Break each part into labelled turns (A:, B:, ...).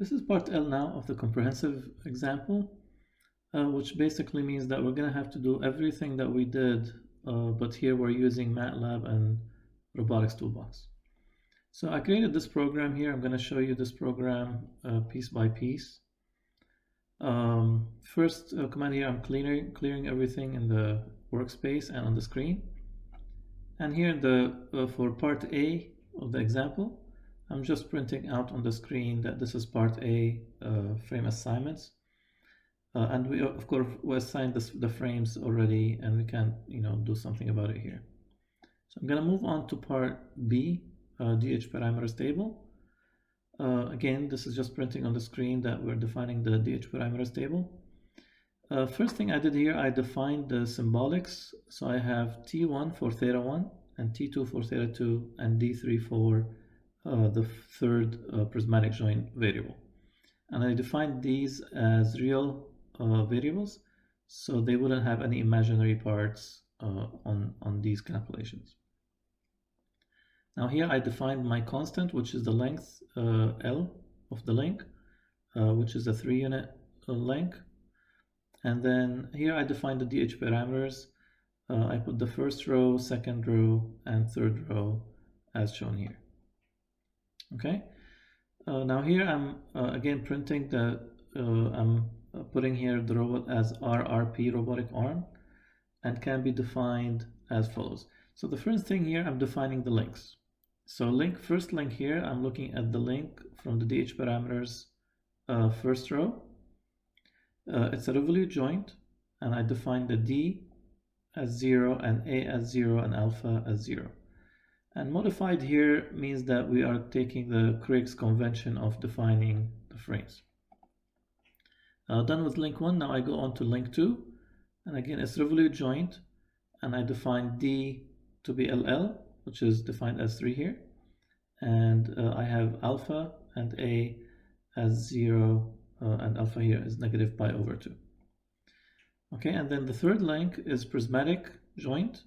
A: This is part L now of the comprehensive example, which basically means that we're going to have to do everything that we did, but here we're using Matlab and Robotics Toolbox. So I created this program here. I'm going to show you this program piece by piece. First command here, I'm clearing everything in the workspace and on the screen. And here for part A of the example, I'm just printing out on the screen that this is part A frame assignments. And we, of course, we assigned the frames already, and we can, do something about it here. So I'm going to move on to part B, DH parameters table. Again, this is just printing on the screen that we're defining the DH parameters table. First thing I did here, I defined the symbolics. So I have T1 for theta 1, and T2 for theta 2, and D3 for the third prismatic joint variable. And I defined these as real variables, so they wouldn't have any imaginary parts on these calculations. Now here I defined my constant, which is the length L of the link, which is a 3-unit length. And then here I defined the DH parameters. I put the first row, second row, and third row as shown here. Okay. Now here I'm again printing I'm putting here the robot as RRP, robotic arm, and can be defined as follows. So the first thing here, I'm defining the links. So first link here, I'm looking at the link from the DH parameters first row. It's a revolute joint, and I define the D as 0 and A as 0 and alpha as 0. And modified here means that we are taking the Craig's convention of defining the frames. Done with link 1, now I go on to link 2, and again it's revolute joint, and I define D to be LL, which is defined as 3 here, and I have alpha and A as 0, and alpha here is negative pi over 2. Okay, and then the third link is prismatic joint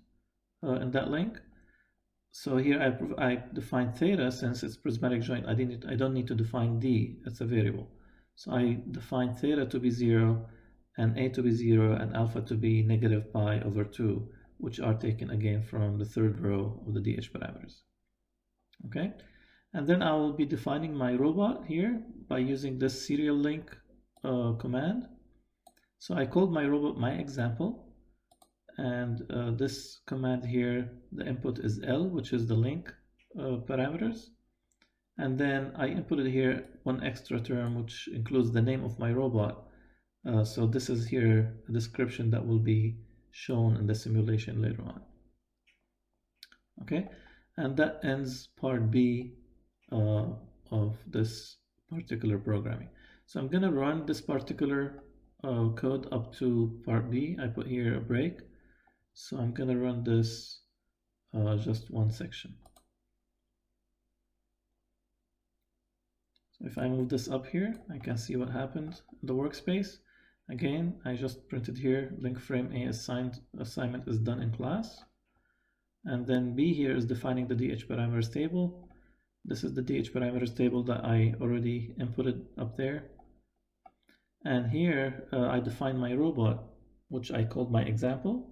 A: in that link. So here I define theta. Since it's prismatic joint, I don't need to define D, it's a variable. So I define theta to be 0, and A to be 0, and alpha to be negative pi over 2, which are taken again from the third row of the DH parameters. Okay, and then I will be defining my robot here by using this serial link command. So I called my robot my example, and this command here, the input is L, which is the link parameters. And then I inputted here one extra term, which includes the name of my robot. So this is here a description that will be shown in the simulation later on. Okay, and that ends part B of this particular programming. So I'm going to run this particular code up to part B. I put here a break. So I'm going to run this just one section. So if I move this up here, I can see what happened in the workspace. Again, I just printed here link frame A assignment is done in class. And then B here is defining the DH parameters table. This is the DH parameters table that I already inputted up there. And here I define my robot, which I called my example.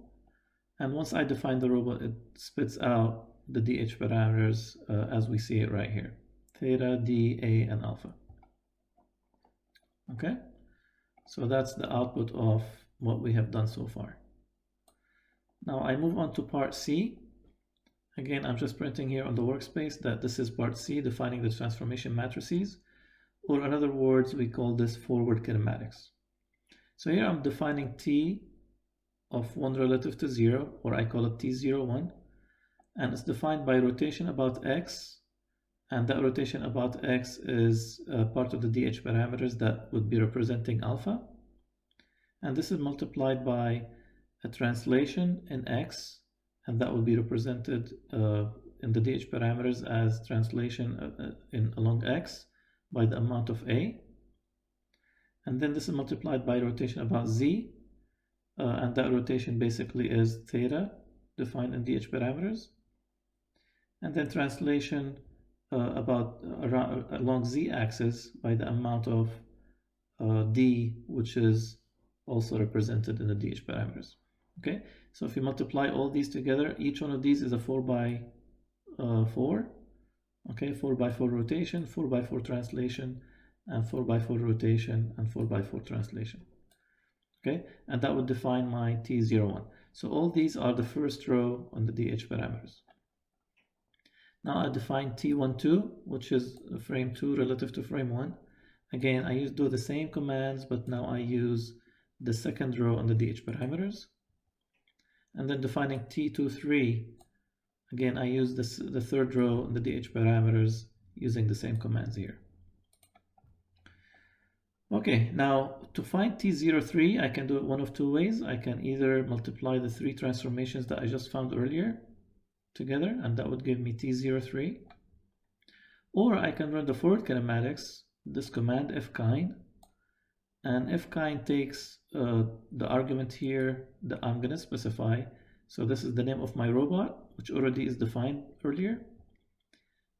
A: And once I define the robot, it spits out the DH parameters as we see it right here. Theta, D, A, and alpha. Okay, so that's the output of what we have done so far. Now I move on to part C. Again, I'm just printing here on the workspace that this is part C, defining the transformation matrices, or in other words, we call this forward kinematics. So here I'm defining T of 1 relative to 0, or I call it T01, and it's defined by rotation about X, and that rotation about X is part of the DH parameters that would be representing alpha, and this is multiplied by a translation in X, and that will be represented in the DH parameters as translation along X by the amount of A, and then this is multiplied by rotation about Z, and that rotation basically is theta defined in DH parameters, and then translation along z-axis by the amount of d, which is also represented in the dh parameters. Okay, so if you multiply all these together, each one of these is a 4 by 4. Okay, 4 by 4 rotation, 4 by 4 translation, and 4 by 4 rotation, and 4 by 4 translation. Okay, and that would define my T01. So all these are the first row on the DH parameters. Now I define T12, which is frame 2 relative to frame 1. Again, I do the same commands, but now I use the second row on the DH parameters. And then defining T23, again, I use the third row on the DH parameters using the same commands here. Okay, now to find T03, I can do it one of two ways. I can either multiply the 3 transformations that I just found earlier together, and that would give me T03. Or I can run the forward kinematics, this command fkind, and fkind takes the argument here that I'm going to specify. So this is the name of my robot, which already is defined earlier.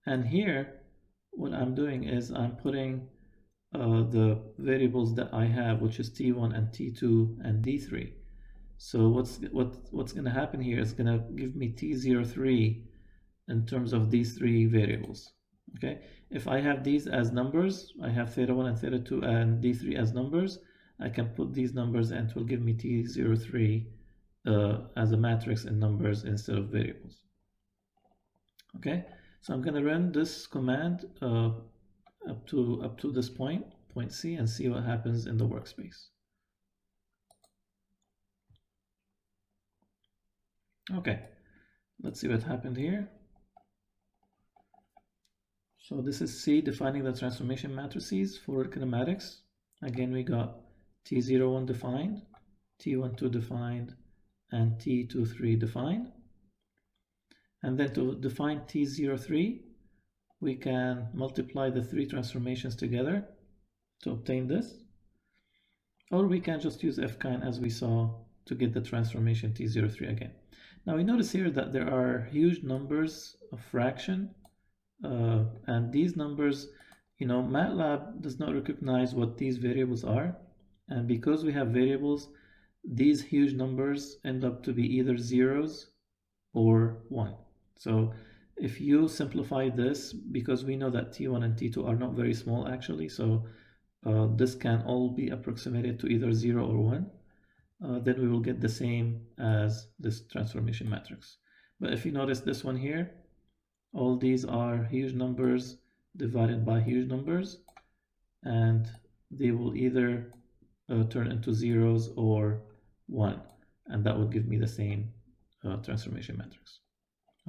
A: And here, what I'm doing is I'm putting the variables that I have, which is T1 and T2 and D3. So what's going to happen here is going to give me T03 in terms of these 3 variables. Okay, if I have these as numbers, I have theta1 and theta2 and D3 as numbers, I can put these numbers and it will give me T03 as a matrix in numbers instead of variables. Okay, so I'm going to run this command up to this point C, and see what happens in the workspace. Okay, let's see what happened here. So this is C defining the transformation matrices for kinematics. Again, we got T01 defined, T12 defined, and T23 defined. And then to define T03, we can multiply the 3 transformations together to obtain this. Or we can just use fkind as we saw to get the transformation T03 again. Now we notice here that there are huge numbers of fraction, and these numbers, Matlab does not recognize what these variables are. And because we have variables, these huge numbers end up to be either zeros or 1. So if you simplify this, because we know that T1 and T2 are not very small actually, so this can all be approximated to either 0 or 1, then we will get the same as this transformation matrix. But if you notice this one here, all these are huge numbers divided by huge numbers, and they will either turn into zeros or 1, and that would give me the same transformation matrix.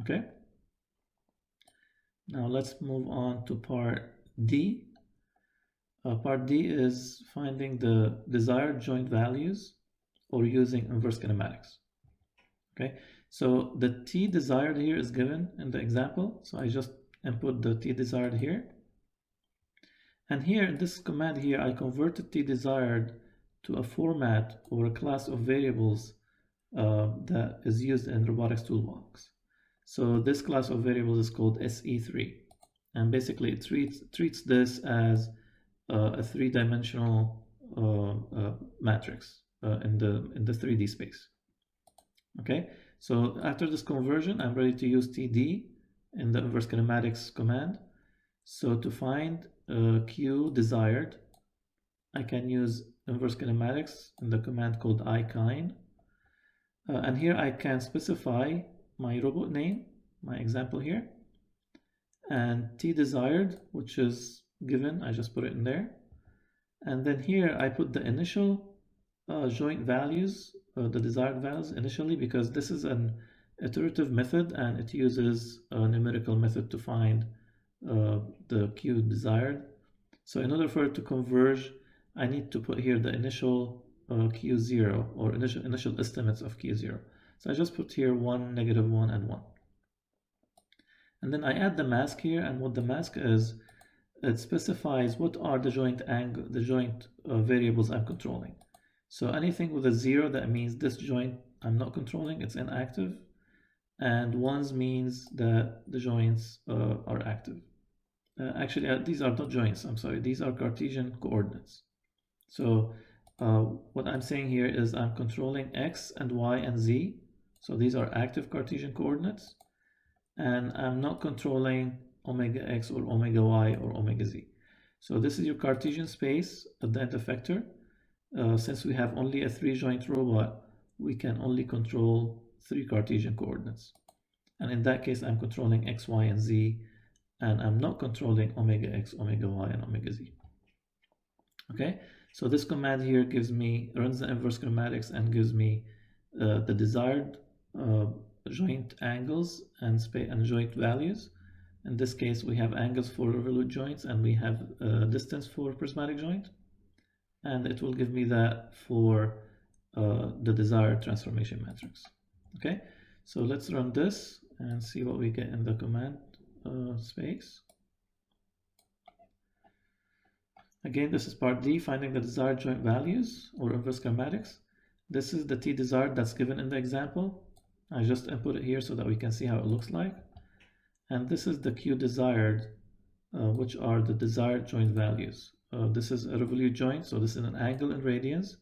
A: Okay, now let's move on to part D. Part D is finding the desired joint values or using inverse kinematics. Okay, so the T desired here is given in the example, so I just input the T desired here. And here in this command here, I converted T desired to a format or a class of variables that is used in Robotics toolbox. So this class of variables is called SE3, and basically it treats this as a 3-dimensional matrix in the 3D space. Okay, so after this conversion, I'm ready to use TD in the inverse kinematics command. So to find Q desired, I can use inverse kinematics in the command called ikind, and here I can specify my robot name, my example here, and T desired, which is given, I just put it in there, and then here I put the initial joint values, the desired values initially, because this is an iterative method and it uses a numerical method to find the Q desired. So in order for it to converge, I need to put here the initial Q0 or initial estimates of Q0. So I just put here 1, -1, and 1. And then I add the mask here, and what the mask is, it specifies what are the joint variables I'm controlling. So anything with a 0, that means this joint I'm not controlling, it's inactive, and 1s means that the joints are active. actually, these are not joints, I'm sorry, these are Cartesian coordinates. So what I'm saying here is I'm controlling x and y and z. So these are active Cartesian coordinates. And I'm not controlling omega x or omega y or omega z. So this is your Cartesian space at the end-effector. Since we have only a 3-joint robot, we can only control 3 Cartesian coordinates. And in that case, I'm controlling x, y, and z, and I'm not controlling omega x, omega y, and omega z. Okay, so this command here runs the inverse kinematics and gives me the desired joint angles and joint values. In this case, we have angles for revolute joints and we have distance for prismatic joint. And it will give me that for the desired transformation matrix. Okay, so let's run this and see what we get in the command space. Again, this is part D, finding the desired joint values or inverse kinematics. This is the T desired that's given in the example. I just input it here so that we can see how it looks like. And this is the Q desired, which are the desired joint values. This is a revolute joint, so this is an angle in radians.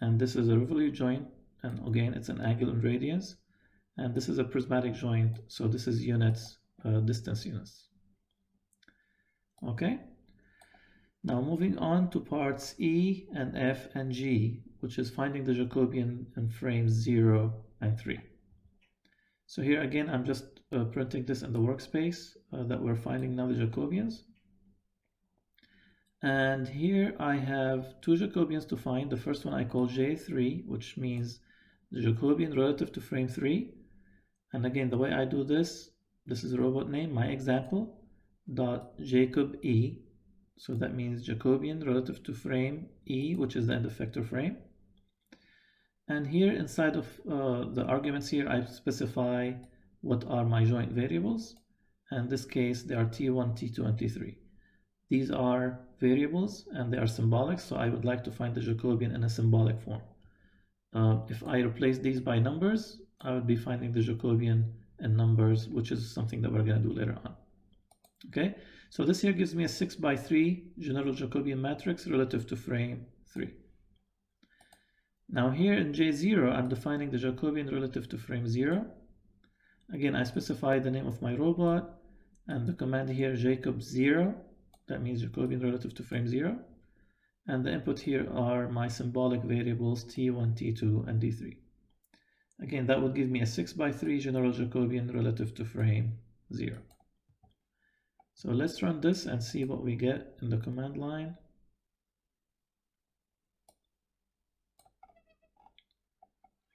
A: And this is a revolute joint, and again, it's an angle in radians. And this is a prismatic joint, so this is units, distance units. Okay. Now moving on to parts E and F and G, which is finding the Jacobian in frames 0 and 3. So here again, I'm just printing this in the workspace that we're finding now the Jacobians. And here I have 2 Jacobians to find. The first one I call J3, which means the Jacobian relative to frame 3. And again, the way I do this is a robot name, my example, dot Jacob E. So that means Jacobian relative to frame E, which is the end-effector frame. And here inside of the arguments here, I specify what are my joint variables. And in this case, they are T1, T2, and T3. These are variables and they are symbolic, so I would like to find the Jacobian in a symbolic form. If I replace these by numbers, I would be finding the Jacobian in numbers, which is something that we're going to do later on. Okay, so this here gives me a 6x3 general Jacobian matrix relative to frame 3. Now here in J0, I'm defining the Jacobian relative to frame 0. Again, I specify the name of my robot and the command here Jacob 0. That means Jacobian relative to frame 0. And the input here are my symbolic variables T1, T2, and D3. Again, that would give me a 6x3 general Jacobian relative to frame 0. So let's run this and see what we get in the command line.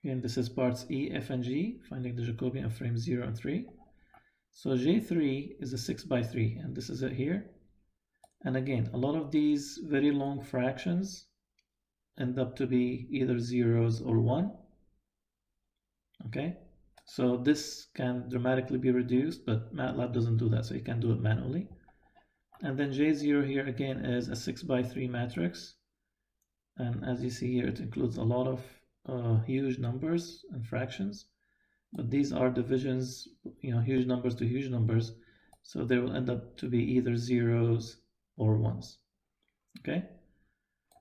A: Again, this is parts E, F, and G, finding the Jacobian of frames 0 and 3. So J3 is a 6x3, and this is it here. And again, a lot of these very long fractions end up to be either zeros or 1. Okay, so this can dramatically be reduced, but Matlab doesn't do that, so you can do it manually. And then J0 here again is a 6x3 matrix. And as you see here, it includes a lot of huge numbers and fractions. But these are divisions, huge numbers to huge numbers. So they will end up to be either zeros or 1s. Okay,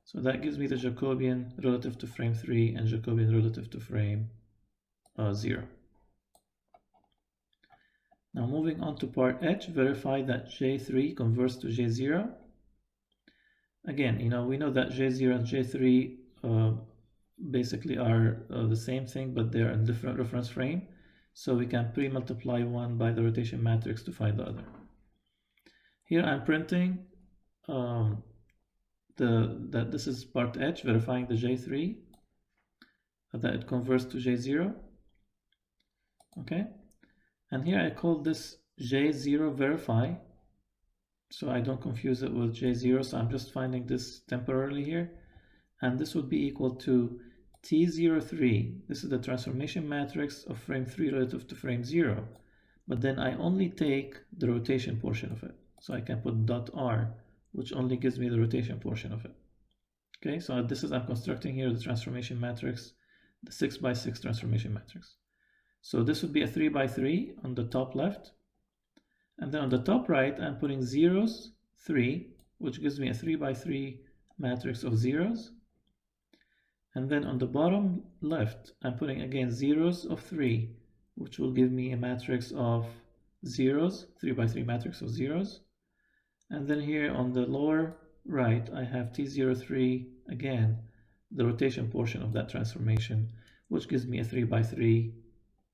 A: so that gives me the Jacobian relative to frame 3 and Jacobian relative to frame 0. Now moving on to part H, verify that J3 converts to J0. Again, we know that J0 and J3 basically are the same thing, but they're in different reference frame. So we can pre-multiply one by the rotation matrix to find the other. Here I'm printing that this is part H, verifying the J3, that it converts to J0. Okay, and here I call this J0 verify, so I don't confuse it with J0, so I'm just finding this temporarily here, and this would be equal to T03. This is the transformation matrix of frame 3 relative to frame 0, but then I only take the rotation portion of it, so I can put dot R, which only gives me the rotation portion of it. Okay, so this is, I'm constructing here the transformation matrix, the 6x6 transformation matrix. So this would be a 3x3 on the top left, And then on the top right, I'm putting zeros, 3, which gives me a 3 by 3 matrix of zeros. And then on the bottom left, I'm putting again zeros of 3, which will give me a matrix of zeros, 3 by 3 matrix of zeros. And then here on the lower right, I have T03, again, the rotation portion of that transformation, which gives me a 3 by 3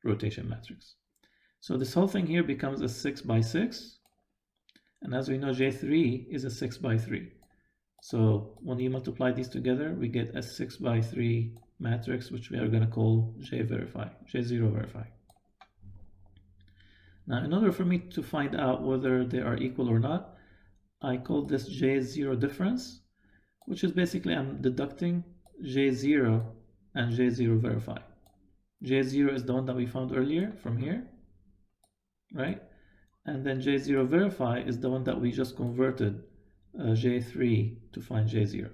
A: rotation matrix. So this whole thing here becomes a 6 by 6. And as we know, J3 is a 6 by 3. So when you multiply these together, we get a 6 by 3 matrix, which we are going to call J0 verify. Now, in order for me to find out whether they are equal or not, I call this J0 difference, which is basically I'm deducting J0 and J0 verify. J0 is the one that we found earlier from here, right? And then J0 verify is the one that we just converted J3 to find J0.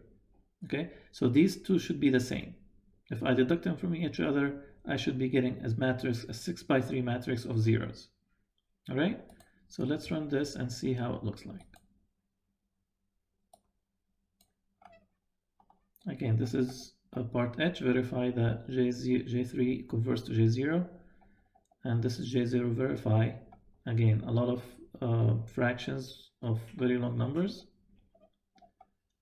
A: Okay, so these two should be the same. If I deduct them from each other, I should be getting as matrix a 6 by 3 matrix of zeros. All right, so let's run this and see how it looks like. Again, this is a part H, verify that J3 converts to J0, and this is J0 verify. Again, a lot of fractions of very long numbers,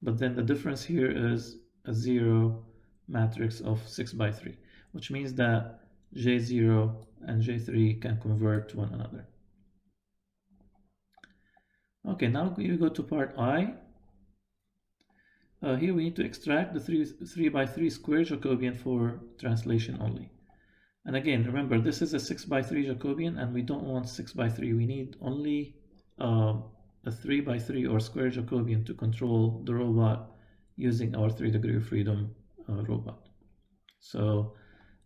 A: but then the difference here is a 0 matrix of 6 by 3, which means that J0 and J3 can convert to one another. Okay, now you go to part I. Here we need to extract the 3 by 3 square Jacobian for translation only. And again, remember, this is a 6 by 3 Jacobian, and we don't want 6 by 3. We need only a 3 by 3 or square Jacobian to control the robot using our 3 degree of freedom robot. So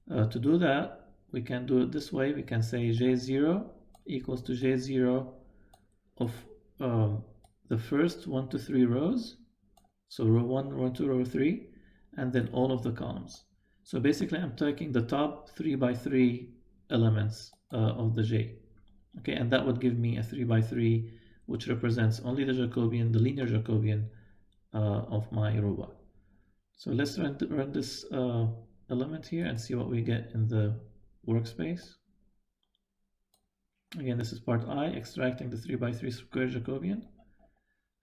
A: to do that, we can do it this way. We can say J0 equals to J0 of the first 1 to 3 rows. So row 1, row 2, row 3, and then all of the columns. So basically, I'm taking the top 3 by 3 elements of the J. Okay, and that would give me a 3 by 3, which represents only the Jacobian, the linear Jacobian of my robot. So let's run this element here and see what we get in the workspace. Again, this is part I, extracting the 3 by 3 square Jacobian.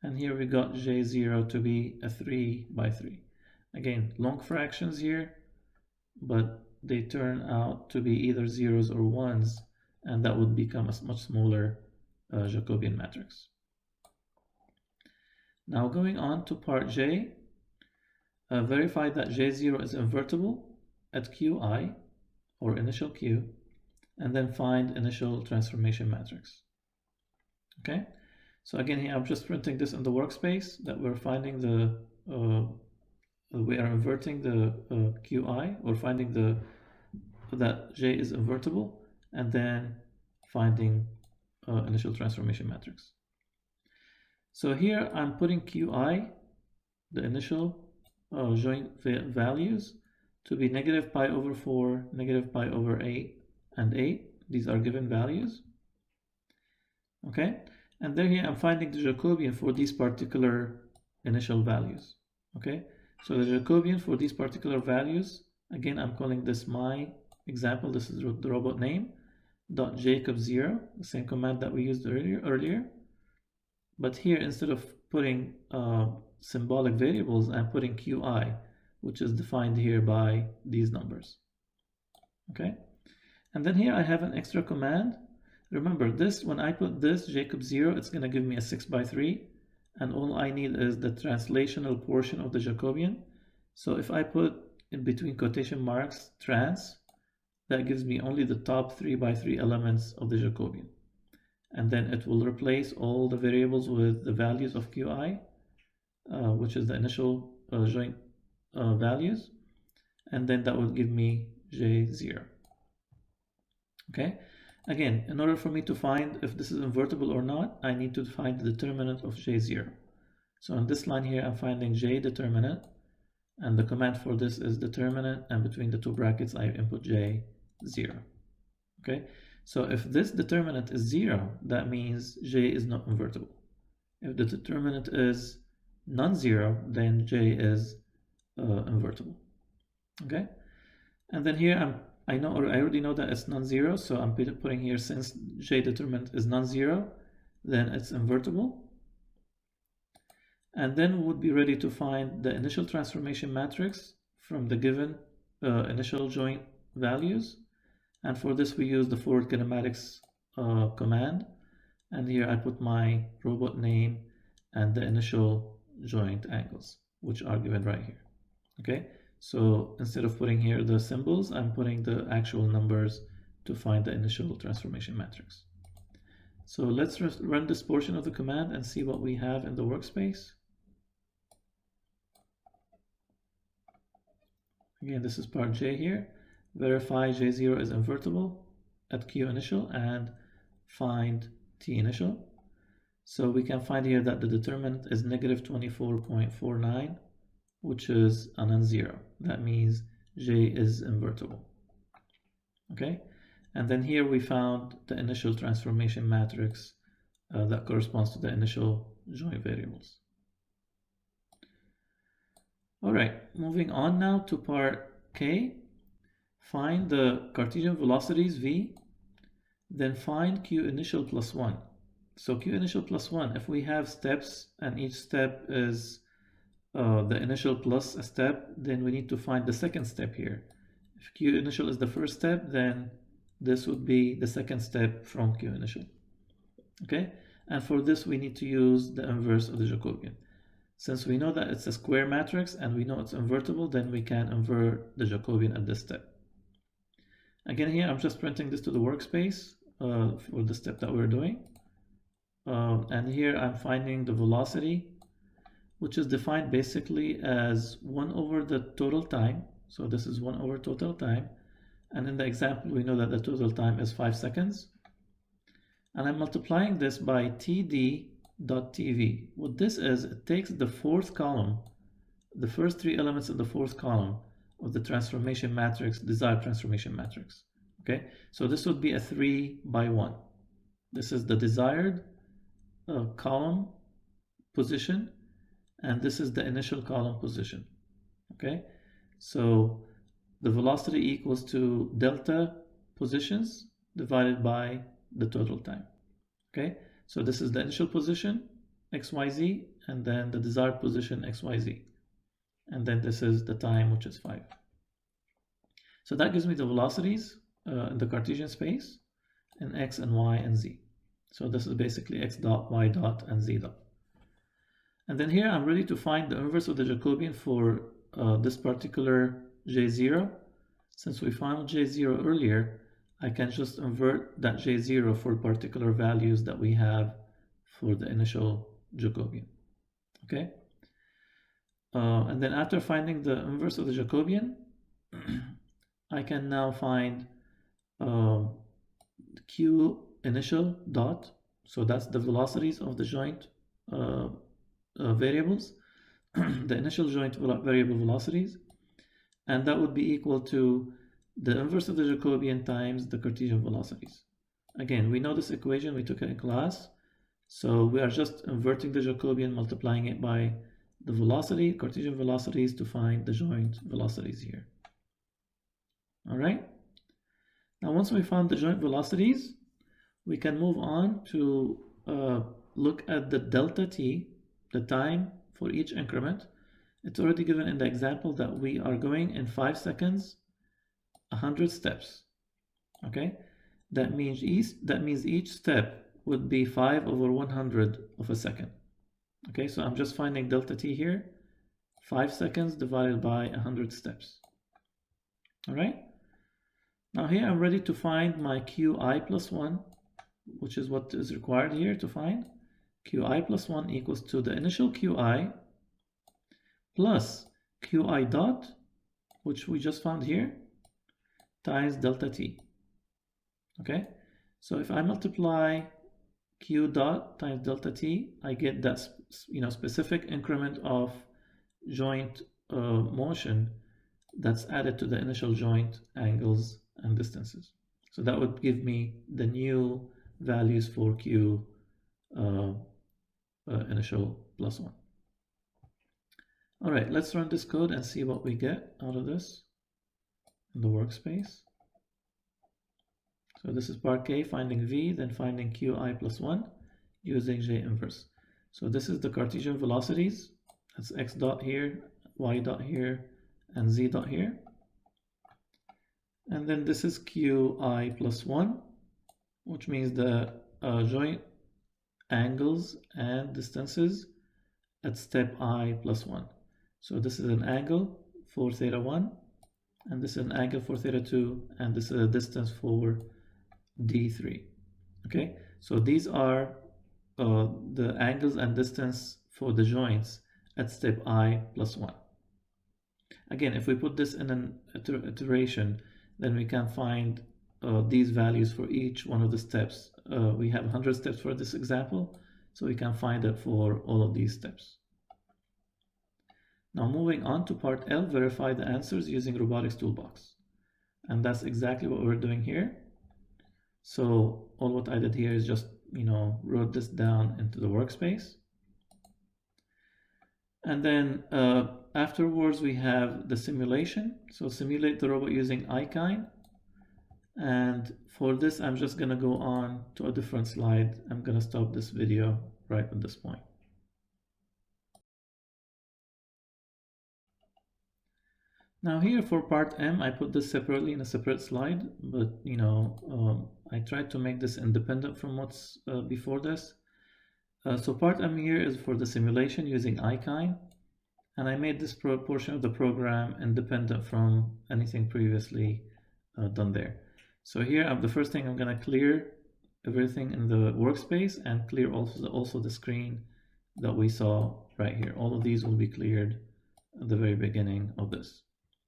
A: And here we got J0 to be a 3 by 3. Again, long fractions here, but they turn out to be either zeros or ones, and that would become a much smaller Jacobian matrix. Now going on to part J, verify that J0 is invertible at Qi, or initial Q, and then find initial transformation matrix. Okay, so again here I'm just printing this in the workspace that we're finding we are inverting the Qi, or finding that J is invertible, and then finding initial transformation matrix. So here I'm putting Qi, the initial joint values, to be negative pi over 4, negative pi over 8, and 8. These are given values. Okay, and then here I'm finding the Jacobian for these particular initial values. Okay, so the Jacobian for these particular values, again, I'm calling this my example. This is the robot name, .Jacob0, the same command that we used earlier. But here, instead of putting symbolic variables, I'm putting Qi, which is defined here by these numbers. Okay, and then here I have an extra command. Remember this, when I put this Jacob0, it's going to give me a 6 by 3, and all I need is the translational portion of the Jacobian. So if I put in between quotation marks trans, that gives me only the top 3 by 3 elements of the Jacobian, and then it will replace all the variables with the values of Qi, which is the initial joint values, and then that will give me J0. Okay, again, in order for me to find if this is invertible or not, I need to find the determinant of J0. So on this line here, I'm finding J determinant, and the command for this is determinant, and between the two brackets I input J0. Okay, So if this determinant is 0, that means J is not invertible. If the determinant is non-zero, then J is invertible. Okay, and then here I already know that it's non-zero, so I'm putting here, since J determinant is non-zero, then it's invertible. And then we would be ready to find the initial transformation matrix from the given initial joint values. And for this, we use the forward kinematics command. And here I put my robot name and the initial joint angles, which are given right here. Okay, so instead of putting here the symbols, I'm putting the actual numbers to find the initial transformation matrix. So let's run this portion of the command and see what we have in the workspace. Again, this is part J here. Verify J0 is invertible at Q initial and find T initial. So we can find here that the determinant is negative 24.49, which is a non-zero. That means J is invertible. Okay, and then here we found the initial transformation matrix that corresponds to the initial joint variables. All right, moving on now to part K. Find the Cartesian velocities V, then find Q initial plus 1. So Q initial plus 1, if we have steps and each step is the initial plus a step, then we need to find the second step here. If Q initial is the first step, then this would be the second step from Q initial. Okay, and for this we need to use the inverse of the Jacobian. Since we know that it's a square matrix and we know it's invertible, then we can invert the Jacobian at this step. Again, here I'm just printing this to the workspace for the step that we're doing. And here I'm finding the velocity, which is defined basically as 1 over the total time. So this is 1 over total time. And in the example, we know that the total time is 5 seconds. And I'm multiplying this by TD.TV. What this is, it takes the fourth column, the first 3 elements of the fourth column of the transformation matrix, desired transformation matrix. Okay, so this would be a 3 by 1. This is the desired column position, and this is the initial column position. Okay, so the velocity equals to delta positions divided by the total time. Okay, so this is the initial position XYZ, and then the desired position XYZ, and then this is the time, which is 5. So that gives me the velocities in the Cartesian space in X and Y and Z. So this is basically X dot, Y dot, and Z dot. And then here I'm ready to find the inverse of the Jacobian for this particular J0. Since we found J0 earlier, I can just invert that J0 for particular values that we have for the initial Jacobian. Okay. And then after finding the inverse of the Jacobian, I can now find Q initial dot. So that's the velocities of the joint variables, the initial joint variable velocities, and that would be equal to the inverse of the Jacobian times the Cartesian velocities. Again, we know this equation, we took it in class, so we are just inverting the Jacobian, multiplying it by the velocity, Cartesian velocities, to find the joint velocities here. All right, now once we found the joint velocities, we can move on to look at the delta t, the time for each increment. It's already given in the example that we are going in 5 seconds, 100 steps. Okay, that means each step would be 5 over 100 of a second. Okay, so I'm just finding delta t here, 5 seconds divided by 100 steps. All right, now here I'm ready to find my qi plus 1, which is what is required here to find. Qi plus 1 equals to the initial Qi plus Qi dot, which we just found here, times delta t. Okay, so if I multiply Q dot times delta t, I get that specific increment of joint motion that's added to the initial joint angles and distances. So that would give me the new values for Q initial plus 1. All right, let's run this code and see what we get out of this in the workspace. So this is part K, finding V, then finding Qi plus 1 using J inverse. So this is the Cartesian velocities. That's x dot here, y dot here, and z dot here. And then this is Qi plus 1, which means the joint angles and distances at step I plus 1. So this is an angle for theta 1, and this is an angle for theta 2, and this is a distance for d3. Okay, so these are the angles and distance for the joints at step I plus 1. Again, if we put this in an iteration, then we can find these values for each one of the steps. We have 100 steps for this example, so we can find it for all of these steps. Now moving on to part L, verify the answers using Robotics toolbox. And that's exactly what we're doing here. So all what I did here is just, wrote this down into the workspace. And then afterwards we have the simulation. So simulate the robot using iKine. And for this, I'm just going to go on to a different slide. I'm going to stop this video right at this point. Now here for part M, I put this separately in a separate slide, but I tried to make this independent from what's before this. So part M here is for the simulation using iKine, and I made this portion of the program independent from anything previously done there. So here, the first thing I'm going to clear everything in the workspace and clear also the screen that we saw right here. All of these will be cleared at the very beginning of this.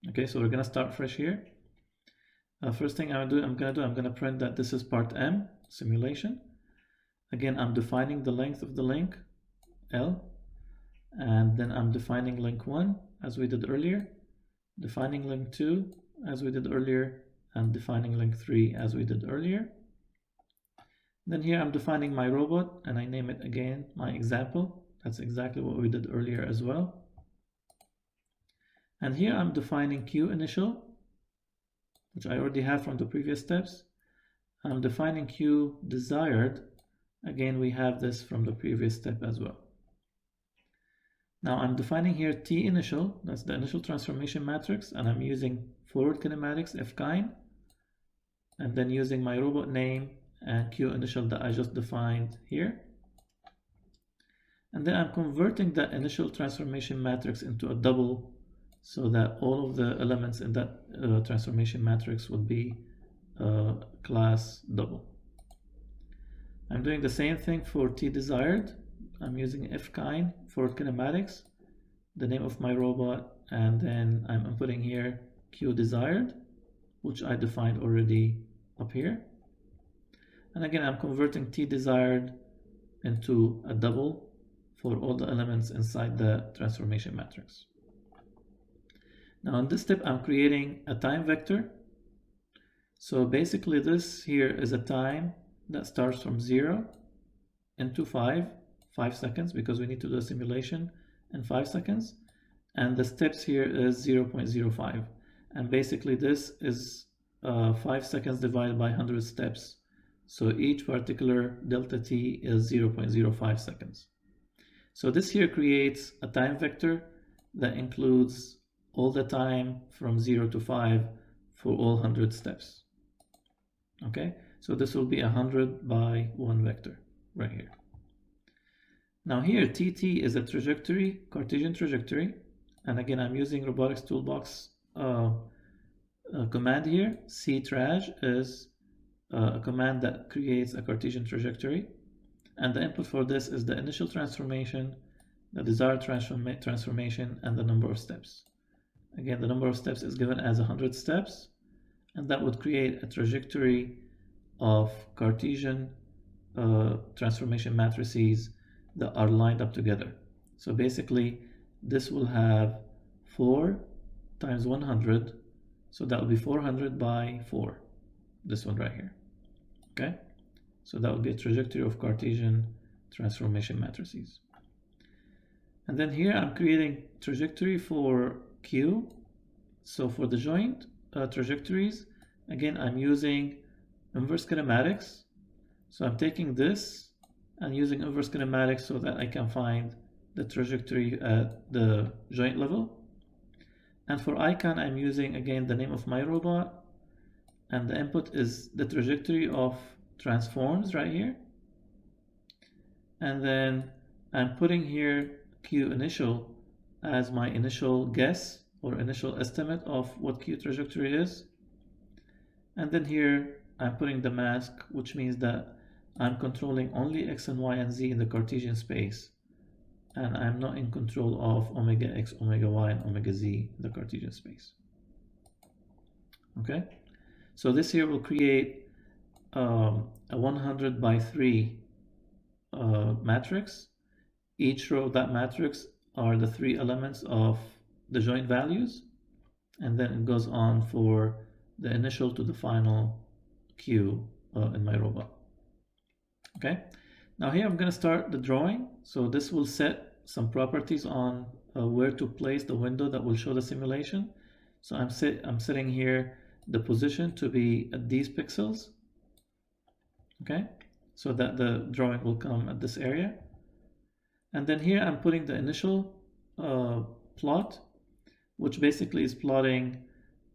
A: Okay, so we're going to start fresh here. First thing I'm going to print that this is part M, simulation. Again, I'm defining the length of the link, L, and then I'm defining link 1 as we did earlier, defining link 2 as we did earlier, and defining link 3 as we did earlier. Then here I'm defining my robot, and I name it again my example. That's exactly what we did earlier as well. And here I'm defining Q initial, which I already have from the previous steps. I'm defining Q desired. Again, we have this from the previous step as well. Now I'm defining here T initial, that's the initial transformation matrix, and I'm using forward kinematics Fkine, and then using my robot name and Q initial that I just defined here. And then I'm converting that initial transformation matrix into a double, so that all of the elements in that transformation matrix would be class double. I'm doing the same thing for T desired. I'm using Fkine for kinematics, the name of my robot, and then I'm inputting here Q desired, which I defined already up here. And again, I'm converting T desired into a double for all the elements inside the transformation matrix. Now in this step, I'm creating a time vector. So basically this here is a time that starts from 0 into 5 seconds, because we need to do a simulation in 5 seconds. And the steps here is 0.05. And basically this is 5 seconds divided by 100 steps. So each particular delta t is 0.05 seconds. So this here creates a time vector that includes all the time from 0 to 5 for all 100 steps. Okay, so this will be 100 by 1 vector right here. Now here TT is a trajectory, Cartesian trajectory, and again I'm using Robotics toolbox command here. ctraj is a command that creates a Cartesian trajectory, and the input for this is the initial transformation, the desired transformation, and the number of steps. Again, the number of steps is given as 100 steps, and that would create a trajectory of Cartesian transformation matrices that are lined up together. So basically, this will have 4 times 100, so that will be 400 by 4. this one right here. Okay, so that would be a trajectory of Cartesian transformation matrices. And then here I'm creating trajectory for Q. So for the joint trajectories, again, I'm using inverse kinematics. So I'm taking this and using inverse kinematics so that I can find the trajectory at the joint level. And for icon, I'm using, again, the name of my robot. And the input is the trajectory of transforms right here. And then I'm putting here Q initial as my initial guess or initial estimate of what Q trajectory is. And then here I'm putting the mask, which means that I'm controlling only X and Y and Z in the Cartesian space. And I'm not in control of omega X, omega Y, and omega Z in the Cartesian space. Okay, so this here will create a 100 by 3 matrix. Each row of that matrix are the 3 elements of the joint values, and then it goes on for the initial to the final Q in my robot. Okay, now here I'm going to start the drawing. So this will set some properties on where to place the window that will show the simulation. So I'm setting here the position to be at these pixels. Okay, so that the drawing will come at this area. And then here I'm putting the initial plot, which basically is plotting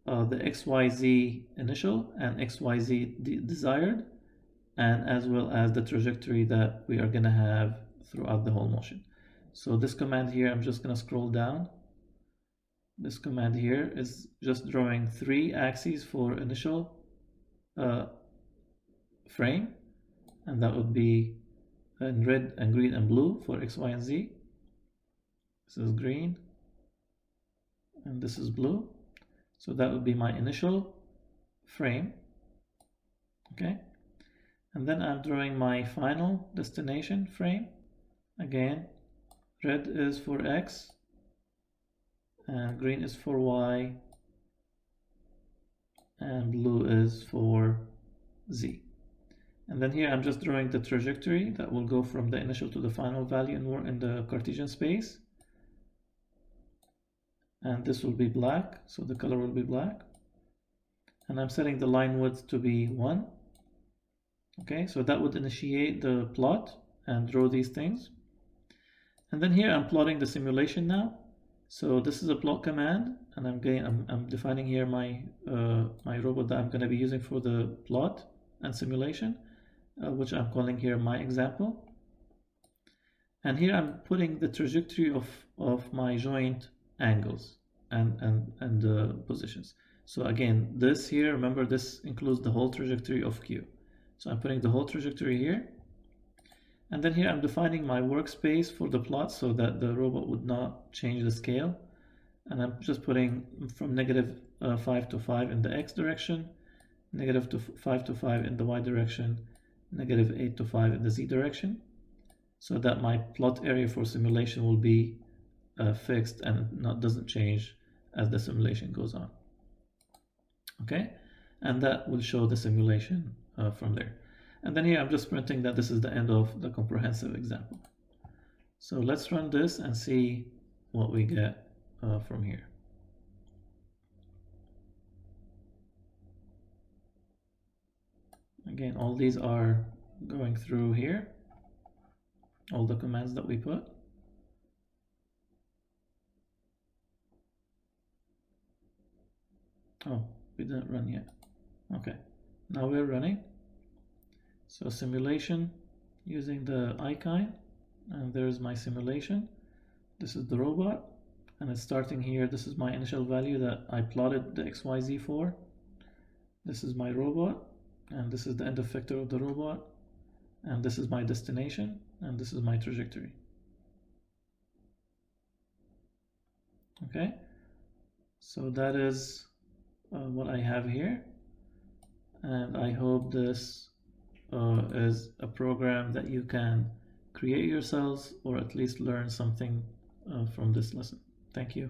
A: the XYZ initial and XYZ desired, and as well as the trajectory that we are going to have throughout the whole motion. So this command here, I'm just going to scroll down. This command here is just drawing 3 axes for initial frame, and that would be in red and green and blue for X, Y, and Z. This is green and this is blue. So that would be my initial frame. Okay, and then I'm drawing my final destination frame. Again, red is for X and green is for Y and blue is for Z. And then here I'm just drawing the trajectory that will go from the initial to the final value in the Cartesian space. And this will be black, so the color will be black. And I'm setting the line width to be 1. Okay, so that would initiate the plot and draw these things. And then here I'm plotting the simulation now. So this is a plot command, and I'm defining here my my robot that I'm going to be using for the plot and simulation, which I'm calling here my example. And here I'm putting the trajectory of my joint angles and positions. So again, this here, remember, this includes the whole trajectory of Q. So I'm putting the whole trajectory here. And then here I'm defining my workspace for the plot so that the robot would not change the scale. And I'm just putting from -5 to 5 in the X direction, -5 to 5 in the Y direction, -8 to 5 in the Z direction, so that my plot area for simulation will be fixed and doesn't change as the simulation goes on. Okay, and that will show the simulation from there. And then here I'm just printing that this is the end of the comprehensive example. So let's run this and see what we get from here. Again, all these are going through here, all the commands that we put. Oh, we didn't run yet. Okay, now we're running. So simulation using the icon, and there's my simulation. This is the robot, and it's starting here. This is my initial value that I plotted the XYZ for. This is my robot, and this is the end effector of the robot, and this is my destination, and this is my trajectory. Okay, so that is what I have here, and I hope this is a program that you can create yourselves, or at least learn something from this lesson. Thank you.